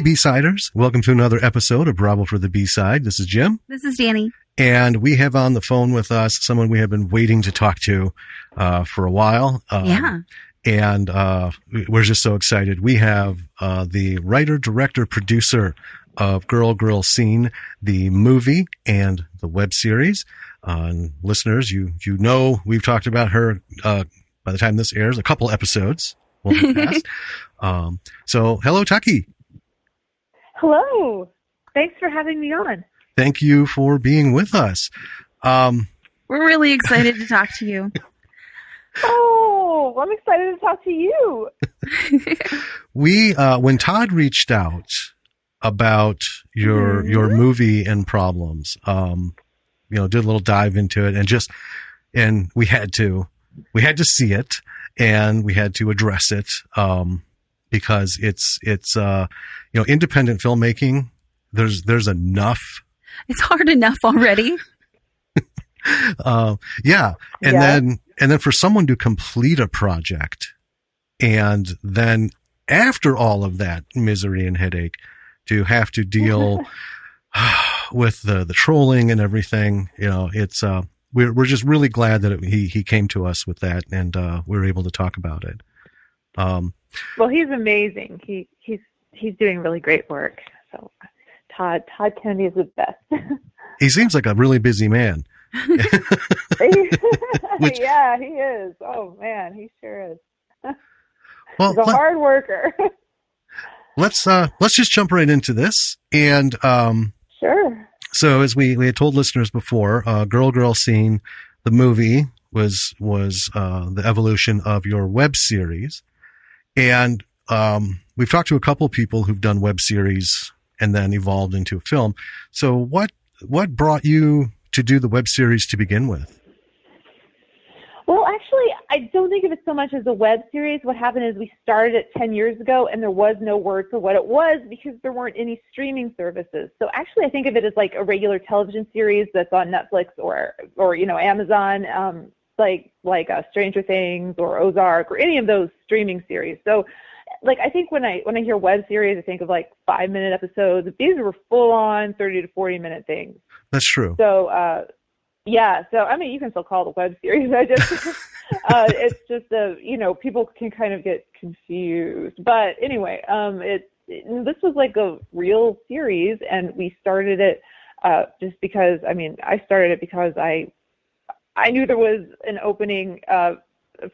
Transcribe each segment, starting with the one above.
B-Siders. Welcome to another episode of Bravo for the B-Side. This is Jim. This is Danny. And we have on the phone with us someone we have been waiting to talk to for a while. And we're just so excited. We have the writer, director, producer of Girl Scene, the movie and the web series. Listeners, you know we've talked about her by the time this airs, a couple episodes will have passed. So hello, Tucky. Hello. Thanks for having me on. Thank you for being with us. We're really excited to talk to you. Oh, I'm excited to talk to you. We, when Todd reached out about your movie and problems, did a little dive into it and we had to see it and we had to address it, because it's independent filmmaking. There's enough. It's hard enough already. And then for someone to complete a project and then after all of that misery and headache to have to deal with the trolling and everything, it's we're just really glad that he came to us with that and we were able to talk about it. Well, he's amazing. He's doing really great work. So Todd Kennedy is the best. He seems like a really busy man. Yeah, he is. Oh man, he sure is. Well, he's a hard worker. Let's just jump right into this. And sure. So as we had told listeners before, Girl Scene, the movie was the evolution of your web series. And we've talked to a couple of people who've done web series and then evolved into a film. So what brought you to do the web series to begin with? Well, actually, I don't think of it so much as a web series. What happened is we started it 10 years ago, and there was no word for what it was because there weren't any streaming services. So actually, I think of it as like a regular television series that's on Netflix or Amazon, like Stranger Things or Ozark or any of those streaming series. So, like, I think when I hear web series, I think of like 5-minute episodes. These were full-on 30 to 40-minute things. That's true. So, so I mean, you can still call it a web series. I just, it's just people can kind of get confused. But anyway, this was like a real series, and we started it just because. I mean, I started it because I knew there was an opening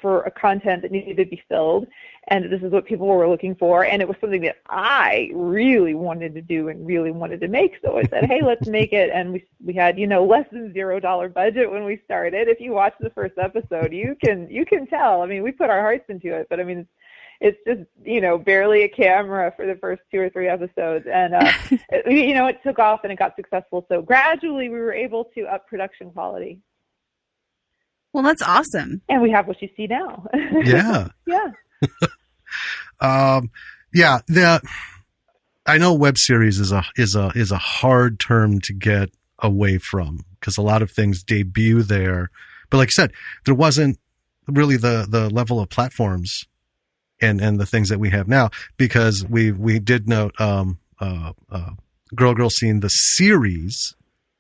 for a content that needed to be filled, and this is what people were looking for, and it was something that I really wanted to do and really wanted to make. So I said, hey, let's make it. And we had less than $0 budget when we started. If you watch the first episode, you can tell. I mean, we put our hearts into it, but I mean, it's just barely a camera for the first 2 or 3 episodes, and it took off and it got successful. So gradually we were able to up production quality. Well, that's awesome. And we have what you see now. Yeah. Yeah. I know web series is a hard term to get away from because a lot of things debut there. But like I said, there wasn't really the level of platforms and the things that we have now, because we did note Girl Scene, the series,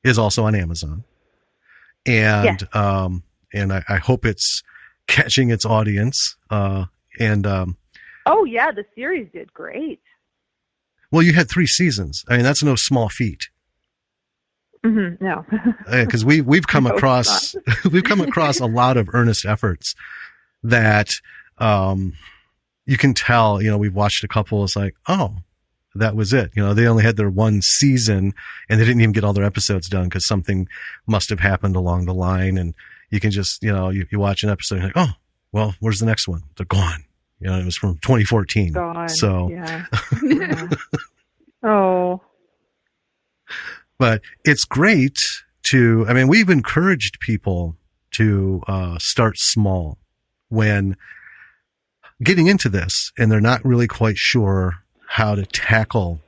is also on Amazon. And and I hope it's catching its audience. Oh yeah, the series did great. Well, you had 3 seasons. I mean, that's no small feat. Mm-hmm. No, because we've come across a lot of earnest efforts that you can tell. We've watched a couple. It's like, oh, that was it. They only had their 1 season, and they didn't even get all their episodes done because something must have happened along the line. And you can just, you watch an episode and you're like, oh, well, where's the next one? They're gone. It was from 2014. Gone. So, yeah. Oh. But it's great we've encouraged people to start small when getting into this, and they're not really quite sure how to tackle,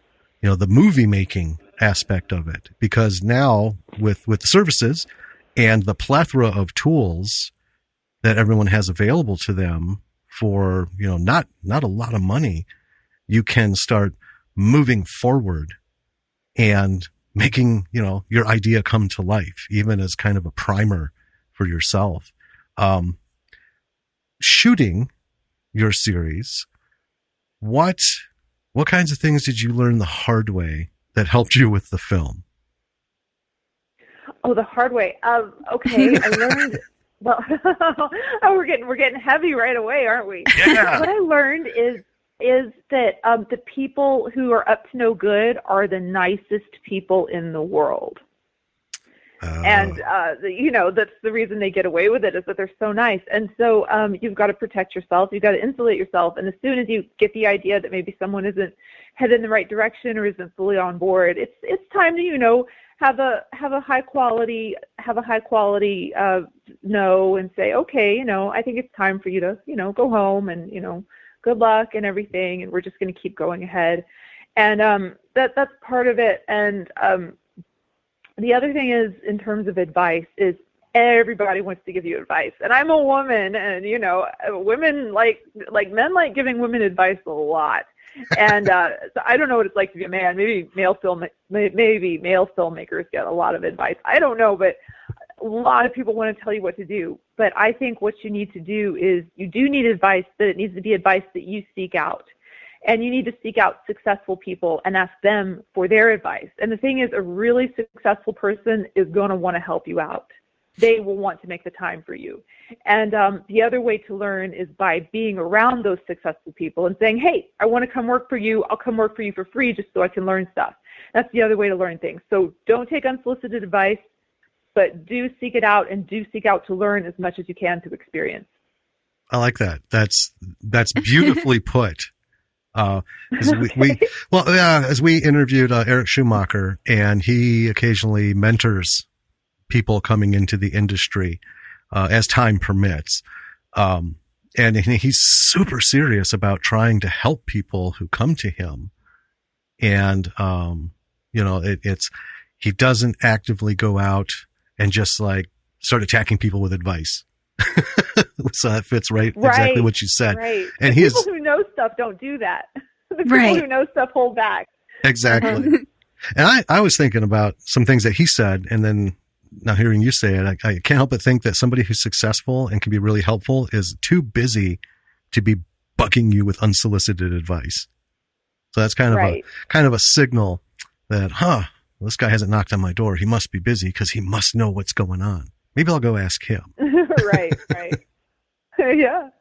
the movie making aspect of it, because now with the services and the plethora of tools that everyone has available to them for, not a lot of money, you can start moving forward and making, your idea come to life, even as kind of a primer for yourself. Shooting your series, what kinds of things did you learn the hard way that helped you with the film? Oh, the hard way. Okay, I learned. Well, we're getting heavy right away, aren't we? Yeah. What I learned is that the people who are up to no good are the nicest people in the world. And, that's the reason they get away with it, is that they're so nice. And so you've got to protect yourself. You've got to insulate yourself. And as soon as you get the idea that maybe someone isn't headed in the right direction or isn't fully on board, it's time to, have a high quality no, and say, okay, I think it's time for you to, go home, and, good luck and everything. And we're just going to keep going ahead. And that's part of it. And the other thing is, in terms of advice, is everybody wants to give you advice. And I'm a woman, and, women like men like giving women advice a lot. And so I don't know what it's like to be a man. Maybe male filmmakers get a lot of advice. I don't know, but a lot of people want to tell you what to do. But I think what you need to do is, you do need advice, but it needs to be advice that you seek out. And you need to seek out successful people and ask them for their advice. And the thing is, a really successful person is going to want to help you out. They will want to make the time for you. And the other way to learn is by being around those successful people and saying, hey, I want to come work for you. I'll come work for you for free just so I can learn stuff. That's the other way to learn things. So don't take unsolicited advice, but do seek it out, and do seek out to learn as much as you can to experience. I like that. That's beautifully put. As we interviewed Eric Schumacher, and he occasionally mentors people coming into the industry as time permits. And he's super serious about trying to help people who come to him. And, he doesn't actively go out and just start attacking people with advice. So that fits right exactly what you said. Right. And the people who know stuff don't do that. The people who know stuff hold back. Exactly. And I was thinking about some things that he said, and then now hearing you say it, I can't help but think that somebody who's successful and can be really helpful is too busy to be bugging you with unsolicited advice. So that's kind of a signal that, this guy hasn't knocked on my door. He must be busy because he must know what's going on. Maybe I'll go ask him. Right. Yeah.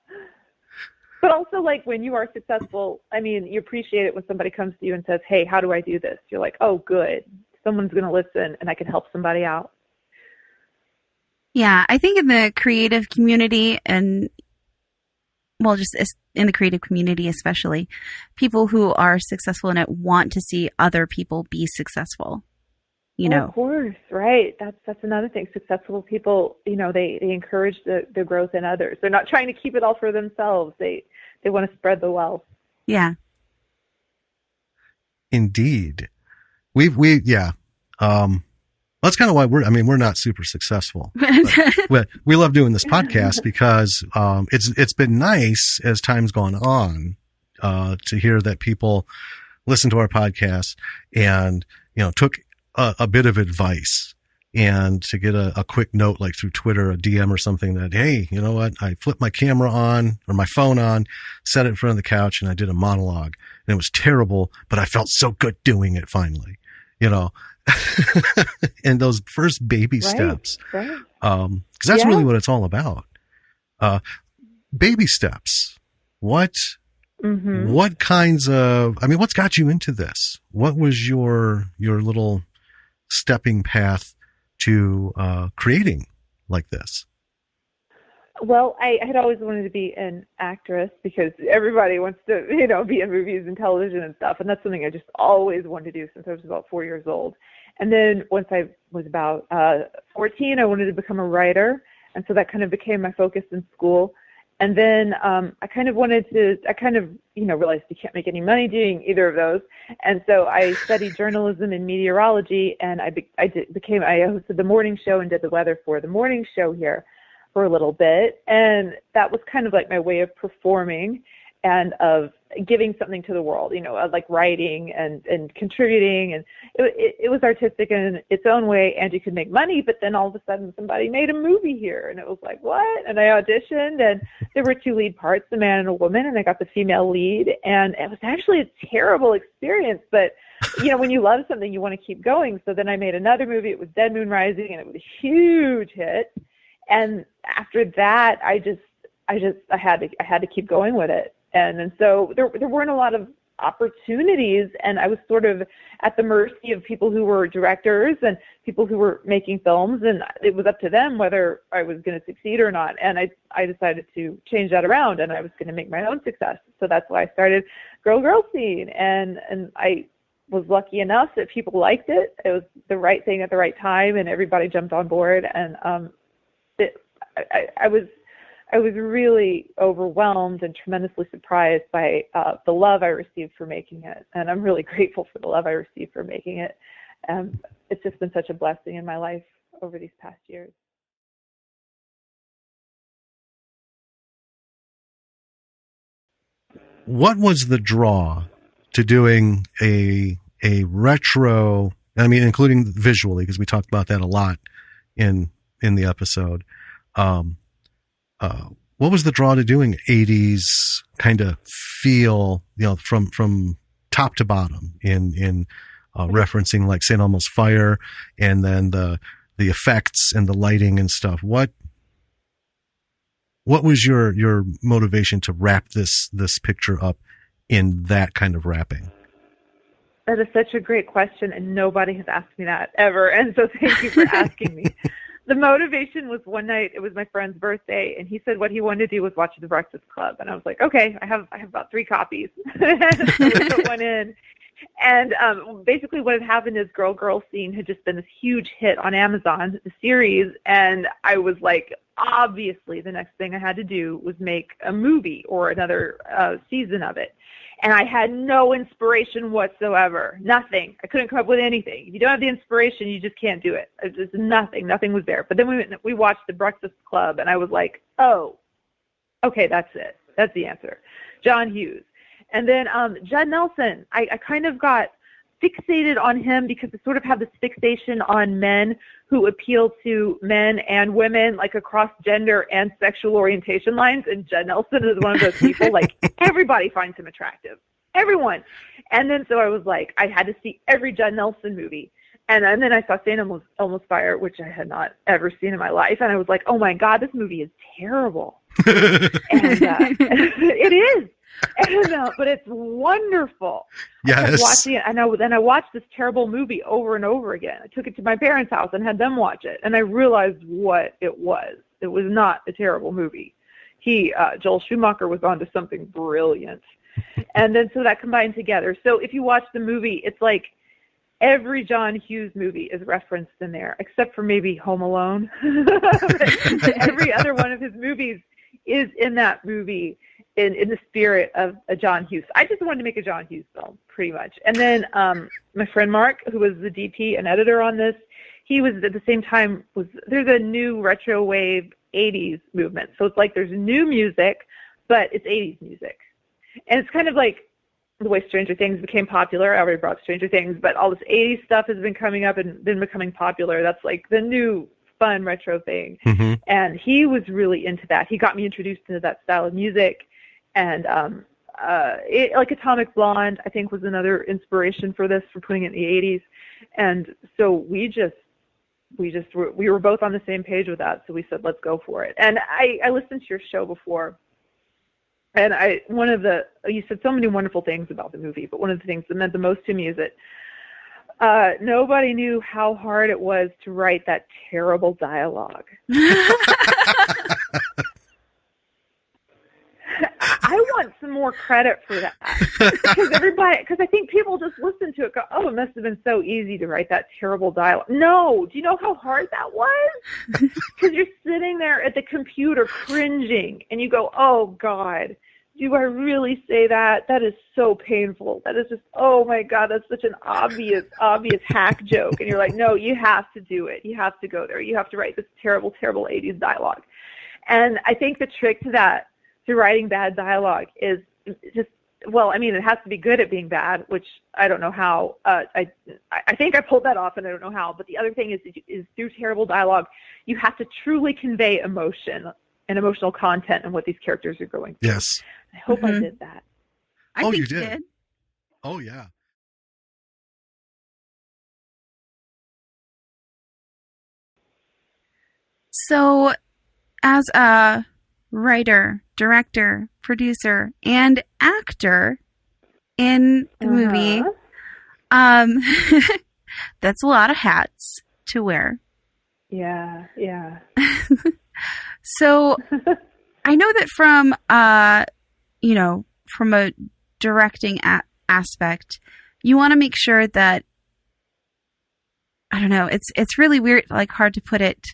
But also, when you are successful, you appreciate it when somebody comes to you and says, hey, how do I do this? You're like, oh, good. Someone's going to listen, and I can help somebody out. Yeah, I think in the creative community, and just in the creative community especially, people who are successful in it want to see other people be successful. Of course, right. That's another thing. Successful people, they encourage the growth in others. They're not trying to keep it all for themselves. They want to spread the wealth. Yeah. Indeed. That's kind of why we're not super successful. But we love doing this podcast because it's been nice as time's gone on to hear that people listen to our podcast and took a bit of advice, and to get a quick note through Twitter, a DM or something that, hey, you know what? I flipped my camera on or my phone on, set it in front of the couch, and I did a monologue, and it was terrible, but I felt so good doing it finally, and those first baby steps, because that's really what it's all about. Baby steps. What kinds of, what's got you into this? What was your little stepping path to creating like this? Well, I had always wanted to be an actress because everybody wants to, be in movies and television and stuff. And that's something I just always wanted to do since I was about 4 years old. And then once I was about 14, I wanted to become a writer. And so that kind of became my focus in school. And then I kind of realized you can't make any money doing either of those. And so I studied journalism and meteorology, and I hosted the morning show and did the weather for the morning show here for a little bit. And that was kind of like my way of performing and of giving something to the world, like writing and contributing. And it was artistic in its own way, and you could make money. But then all of a sudden somebody made a movie here, and it was like, what? And I auditioned, and there were 2 lead parts, a man and a woman, and I got the female lead. And it was actually a terrible experience, but when you love something, you want to keep going. So then I made another movie. It was Dead Moon Rising, and it was a huge hit. And after that, I had to keep going with it. And so there weren't a lot of opportunities, and I was sort of at the mercy of people who were directors and people who were making films, and it was up to them whether I was going to succeed or not. And I decided to change that around, and I was going to make my own success. So that's why I started Girl Scene, and I was lucky enough that people liked it. It was the right thing at the right time, and everybody jumped on board. And I was really overwhelmed and tremendously surprised by the love I received for making it. And I'm really grateful for the love I received for making it. It's just been such a blessing in my life over these past years. What was the draw to doing a retro, including visually, because we talked about that a lot in the episode. What was the draw to doing 80s kind of feel, from top to bottom in referencing like St. Elmo's Fire, and then the effects and the lighting and stuff? What was your motivation to wrap this picture up in that kind of wrapping? That is such a great question, and nobody has asked me that ever. And so thank you for asking me. The motivation was one night, it was my friend's birthday, and he said what he wanted to do was watch The Breakfast Club. And I was like, okay, I have about 3 copies. So we put one in. And basically what had happened is Girl Scene had just been this huge hit on Amazon, the series. And I was like, obviously the next thing I had to do was make a movie or another season of it. And I had no inspiration whatsoever. Nothing. I couldn't come up with anything. If you don't have the inspiration, you just can't do it. It's just nothing. Nothing was there. But then we watched The Breakfast Club, and I was like, oh, okay, that's it. That's the answer. John Hughes. And then Judd Nelson. I kind of got fixated on him because I sort of have this fixation on men who appeal to men and women, like across gender and sexual orientation lines. And Judd Nelson is one of those people, like everybody finds him attractive. Everyone. And then so I was like, I had to see every Judd Nelson movie. And then I saw St. Elmo's Fire, which I had not ever seen in my life. And I was like, oh my God, this movie is terrible. And it is. But it's wonderful. Yes. I kept watching it, and then I watched this terrible movie over and over again. I took it to my parents' house and had them watch it, and I realized what it was. It was not a terrible movie. Joel Schumacher was onto something brilliant. And then so that combined together. So if you watch the movie, it's like every John Hughes movie is referenced in there, except for maybe Home Alone. Every other one of his movies is in that movie. In the spirit of a John Hughes. I just wanted to make a John Hughes film, pretty much. And then my friend Mark, who was the DP and editor on this, he was at the same time, there's a new retro wave 80s movement. So it's like there's new music, but it's 80s music. And it's kind of like the way Stranger Things became popular. I already brought Stranger Things, but all this 80s stuff has been coming up and been becoming popular. That's like the new fun retro thing. Mm-hmm. And he was really into that. He got me introduced into that style of music. And like Atomic Blonde, I think, was another inspiration for this, for putting it in the 80s. And so we were both on the same page with that. So we said, let's go for it. And I listened to your show before, and you said so many wonderful things about the movie, but one of the things that meant the most to me is that nobody knew how hard it was to write that terrible dialogue. I want some more credit for that, because I think people just listen to it, go, oh, it must have been so easy to write that terrible dialogue. No, do you know how hard that was? Because you're sitting there at the computer cringing, and you go, oh God, do I really say that? That is so painful. That is just, oh my God, that's such an obvious hack joke. And you're like, no, you have to do it. You have to go there. You have to write this terrible, terrible 80s dialogue. And I think the trick to that, to writing bad dialogue, is just well, I mean, it has to be good at being bad, which I don't know how. I think I pulled that off, and I don't know how. But the other thing is through terrible dialogue, you have to truly convey emotion and emotional content and what these characters are going through. Yes. I hope I did that. I think you did. Oh, yeah. So, as a writer, director, producer, and actor in the movie, that's a lot of hats to wear. Yeah. So, I know that from from a directing aspect, you want to make sure that, I don't know, it's really weird, like hard to put it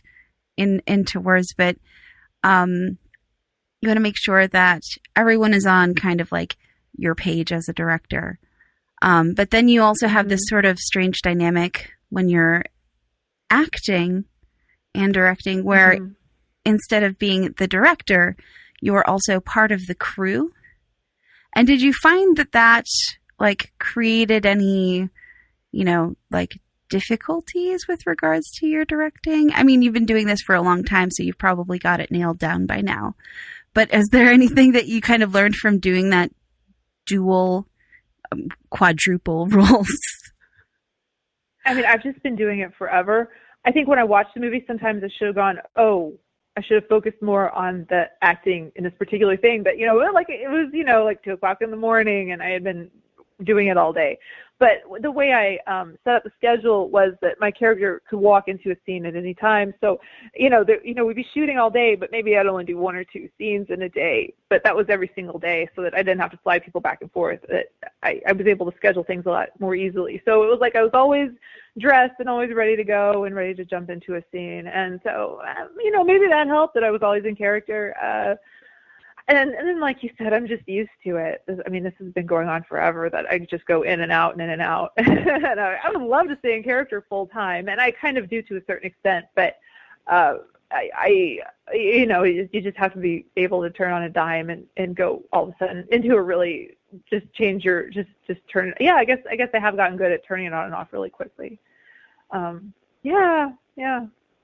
into words, but you want to make sure that everyone is on kind of like your page as a director. But then you also have this sort of strange dynamic when you're acting and directing where instead of being the director, you're also part of the crew. And did you find that like created any, like difficulties with regards to your directing? I mean, you've been doing this for a long time, so you've probably got it nailed down by now. But is there anything that you kind of learned from doing that dual, quadruple roles? I mean, I've just been doing it forever. I think when I watched the movie, sometimes I should have gone, I should have focused more on the acting in this particular thing. But, like it was, like 2:00 in the morning and I had been doing it all day. But the way I set up the schedule was that my character could walk into a scene at any time. So, we'd be shooting all day, but maybe I'd only do 1 or 2 scenes in a day. But that was every single day, so that I didn't have to fly people back and forth. That I was able to schedule things a lot more easily. So it was like I was always dressed and always ready to go and ready to jump into a scene. And so, maybe that helped that I was always in character. And then, like you said, I'm just used to it. I mean, this has been going on forever, that I just go in and out and in and out. And I would love to stay in character full time, and I kind of do to a certain extent. But you just have to be able to turn on a dime and go all of a sudden into a really just change your just turn. Yeah, I guess I have gotten good at turning it on and off really quickly. Yeah.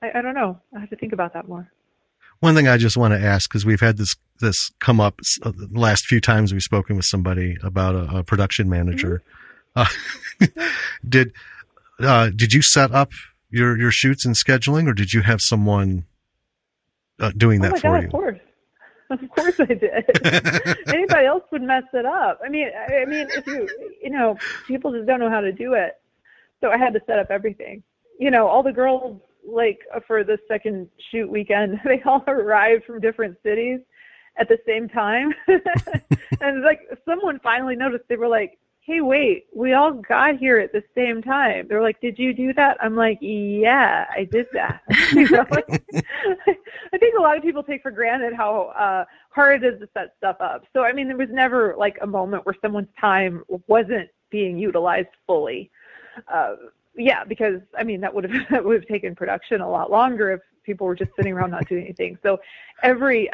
I don't know. I have to think about that more. One thing I just want to ask, because we've had this come up the last few times we've spoken with somebody about a production manager. Did you set up your shoots and scheduling, or did you have someone doing that for you? Of course I did. Anybody else would mess it up. I mean, if people just don't know how to do it. So I had to set up everything. All the girls, like for the second shoot weekend, they all arrived from different cities at the same time. And like someone finally noticed, they were like, hey, wait, we all got here at the same time. They're like, did you do that? I'm like, yeah, I did that. I think a lot of people take for granted how hard it is to set stuff up. So, I mean, there was never like a moment where someone's time wasn't being utilized fully. Yeah, because I mean that would have taken production a lot longer if people were just sitting around not doing anything. So every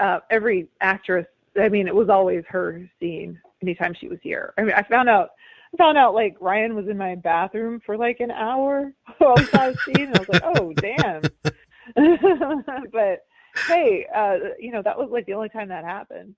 actress, I mean, it was always her scene anytime she was here. I mean, I found out like Ryan was in my bathroom for like an hour while we saw a scene, and I was like, oh damn. But hey, that was like the only time that happened.